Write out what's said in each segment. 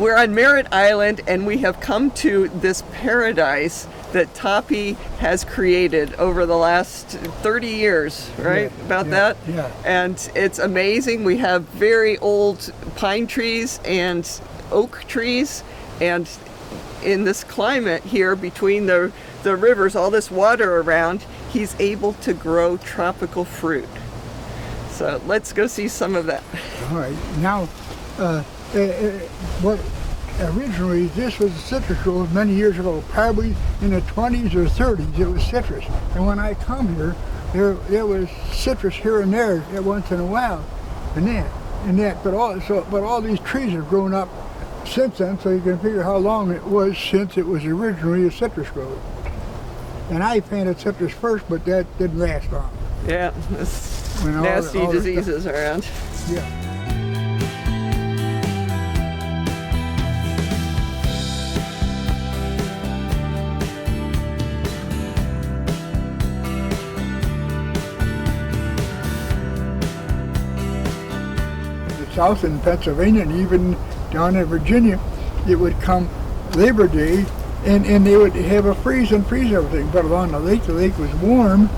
We're on Merritt Island, and we have come to this paradise that Toppy has created over the last 30 years, right? That? Yeah. And it's amazing. We have very old pine trees and oak trees, and in this climate here between the rivers, all this water around, he's able to grow tropical fruit. So let's go see some of that. All right. Now, what originally this was a citrus grove many years ago, probably in the 20s or 30s. It was citrus, and when I come here, there was citrus here and there once in a while, and that. But all these trees have grown up since then, so you can figure how long it was since it was originally a citrus grove. And I planted citrus first, but that didn't last long. Yeah, nasty diseases around. Yeah. South in Pennsylvania and even down in Virginia, it would come Labor Day and they would have a freeze everything. But along the lake was warm,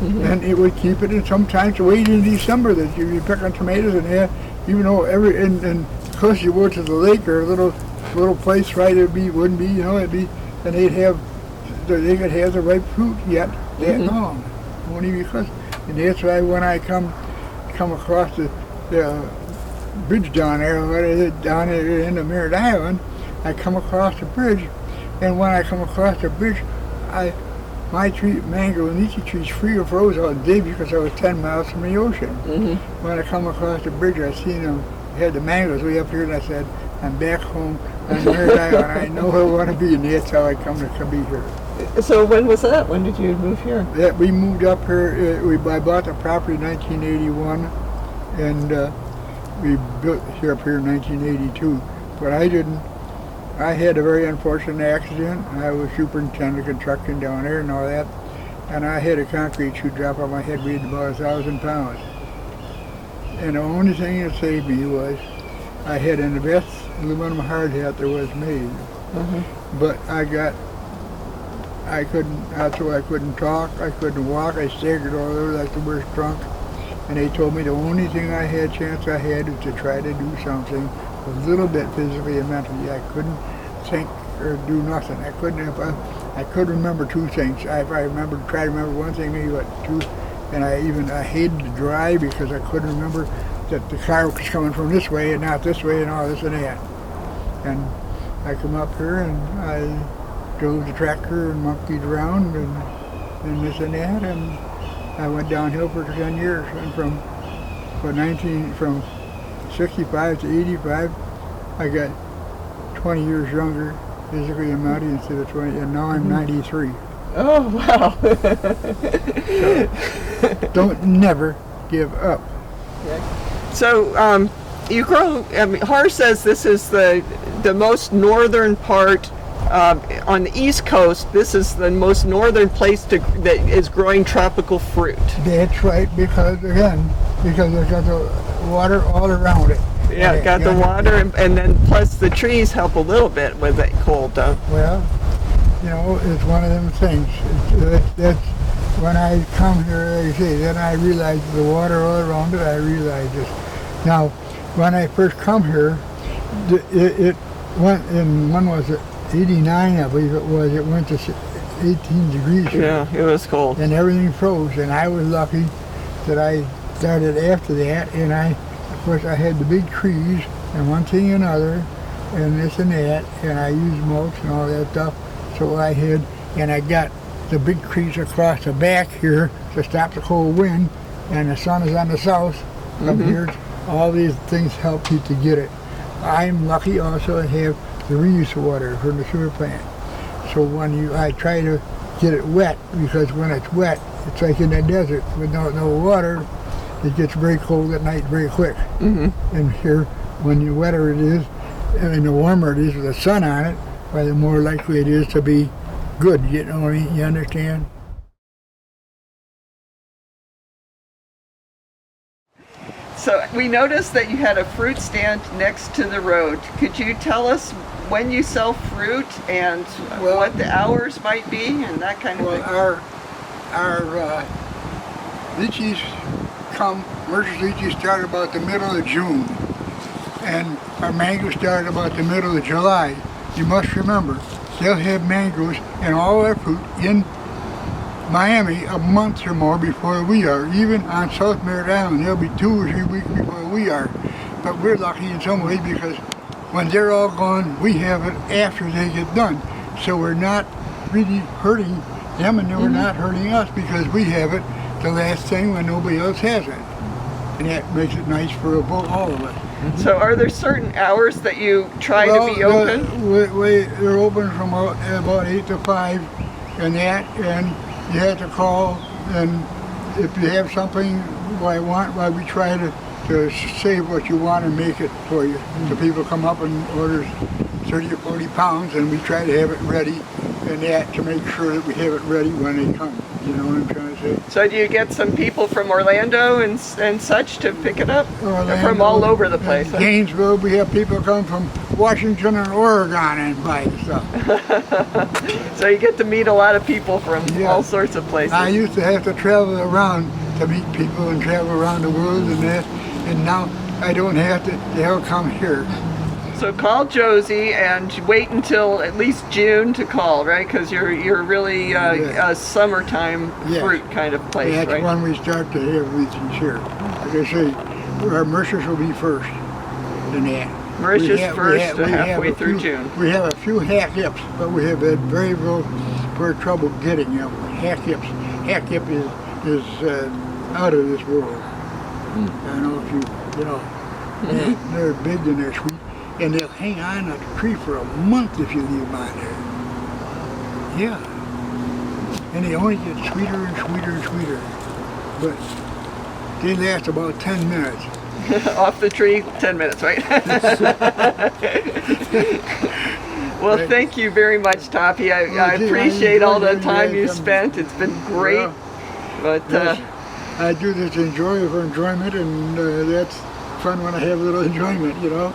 and it would keep it. And sometimes wait in December that you pick on tomatoes and have, even though and because you go to the lake or a little place, right? It'd be, and they could have the ripe fruit yet that long, only because. And that's why when I come across the bridge down there in the Merritt Island, I come across the bridge, and when I come across the bridge, my mango and lychee trees froze all day because I was 10 miles from the ocean. When I come across the bridge, I seen them had the mangoes way up here, and I said, I'm back home on Merritt Island. I know I want to be, and that's how I come to be here. So when was that? When did you move here? We moved up here. I bought the property in 1981, and we built here up here in 1982, but I didn't. I had a very unfortunate accident. I was superintendent of construction down there and all that, and I had a concrete shoe drop on my head weighing about 1,000 pounds. And the only thing that saved me was I had the best aluminum hard hat there was made. But I couldn't talk, I couldn't walk, I staggered all over like the worst drunk. And they told me the only thing I had was to try to do something a little bit physically and mentally. I couldn't think or do nothing. I could remember two things. Try to remember one thing, maybe two. And I hated to drive because I couldn't remember that the car was coming from this way and not this way and all this and that. And I come up here and I drove the tractor and monkeyed around and this and that, and I went downhill for 10 years, and from 65 to 85, I got 20 years younger physically and mentally instead of 20, and now I'm 93. Oh, wow. So, never give up. So, you grow, Har says this is the most northern part. On the East Coast, this is the most northern place that is growing tropical fruit. That's right, because it's got the water all around it. Yeah, got the water, and then plus the trees help a little bit with it cold, though. Well, it's one of them things. That's when I come here, like I say, then I realize the water all around it, I realize this. Now, when I first come here, it went in, when was it? 89, I believe it was. It went to 18 degrees here. Yeah, it was cold. And everything froze, and I was lucky that I started after that, and of course I had the big trees, and one thing and another, and this and that, and I used mulch and all that stuff, so I got the big trees across the back here to stop the cold wind, and the sun is on the south up here. All these things help you to get it. I'm lucky also to have the reuse water from the sewer plant. So I try to get it wet, because when it's wet, it's like in the desert with no water. It gets very cold at night very quick. And here, when the wetter it is, and the warmer it is with the sun on it, the more likely it is to be good. You know what I mean? You understand? So we noticed that you had a fruit stand next to the road. Could you tell us when you sell fruit and what the hours might be and that kind of thing? Our lychees Mercer's lychees start about the middle of June, and our mangoes start about the middle of July. You must remember, they'll have mangoes and all their fruit in Miami a month or more before we are. Even on South Merritt Island, they'll be 2 or 3 weeks before we are. But we're lucky in some way because when they're all gone, we have it after they get done. So we're not really hurting them, and we're not hurting us because we have it the last thing when nobody else has it. And that makes it nice for all of us. So are there certain hours that you try to be open? They're open from about 8 to 5 and that, and you have to call, and if you have something why we try to save what you want and make it for you. So people come up and order 30 or 40 pounds, and we try to have it ready and that to make sure that we have it ready when they come. You know what I'm trying to say? So do you get some people from Orlando and such to pick it up? Orlando, from all over the place? Huh? Gainesville, we have people come from Washington and Oregon and buy the stuff. So you get to meet a lot of people from all sorts of places. I used to have to travel around to meet people and travel around the world and that, and now I don't have to. They'll come here. So call Josie and wait until at least June to call, right? Because you're really a summertime fruit kind of place, That's right? when we start to have lychees here. Like I say, our Mercer's will be first in that. Mercer's first to halfway through June. We have a few hack hips, but we have had very trouble getting them. Hack hips. Hack hip is out of this world. I don't know if you know, they're big and they're sweet. And they'll hang on a tree for a month if you leave them on there. Yeah. And they only get sweeter and sweeter and sweeter. But they last about 10 minutes. Off the tree, 10 minutes, right? Well, thank you very much, Toppy. I appreciate all the time you spent. It's been great. Yeah. But I do this for enjoyment, and that's fun when I have a little enjoyment, you know.